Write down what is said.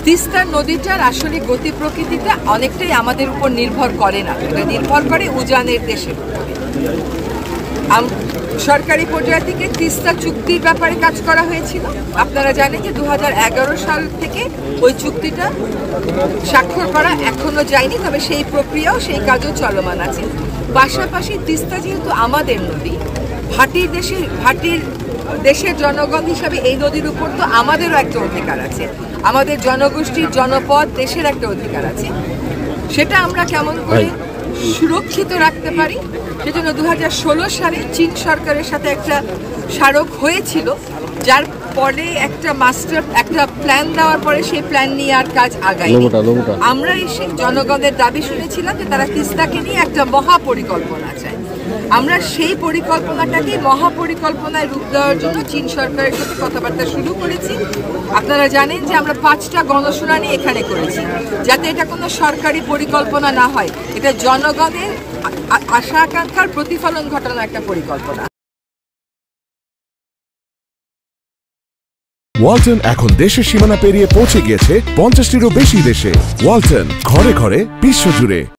তিস্তা নদীটার আসলে গতি প্রকৃতিটা অনেকটাই আমাদের উপর নির্ভর করে না, এটা নির্ভর করে উজানের দেশের উপরে। সরকারি পর্যায় থেকে তিস্তা চুক্তির ব্যাপারে কাজ করা হয়েছিল। আপনারা জানেন যে 2011 সাল থেকে ওই চুক্তিটা স্বাক্ষর করা এখনো যায়নি, তবে সেই প্রক্রিয়াও সেই কাজও চলমান আছে। পাশাপাশি তিস্তা যেহেতু আমাদের নদী, ভাটির দেশের জনগণ হিসাবে এই নদীর উপর তো আমাদেরও একটা অধিকার আছে, আমাদের জনগোষ্ঠীর জনপদ দেশের একটা অধিকার আছে। সেটা আমরা কেমন করে সুরক্ষিত রাখতে পারি, সেজন্য 2016 সালে চীন সরকারের সাথে একটা স্মারক হয়েছিল, যার পরে একটা প্ল্যান দেওয়ার পরে সেই প্ল্যান নিয়ে আর কাজ আগায়। আমরা এসে জনগণের দাবি শুনেছিলাম যে তারা তিস্তাকে নিয়ে একটা মহাপরিকল্পনা চায়। আমরা সেই পরিকল্পনাটাকে মহাপরিকল্পনায় রূপ দেওয়ার জন্য চীন সরকারের সাথে কথাবার্তা শুরু করেছি। আপনারা জানেন যে আমরা 5টা গণশুনানি এখানে করেছি, যাতে এটা কোনো সরকারি পরিকল্পনা না হয়, এটা জনগণের আশা আকাঙ্ক্ষার প্রতিফলন ঘটানো একটা পরিকল্পনা। ওয়ালটন এখন দেশের সীমানা পেরিয়ে পৌঁছে গিয়েছে 50টিরও বেশি দেশে। ওয়ালটন, ঘরে ঘরে বিশ্বজুড়ে।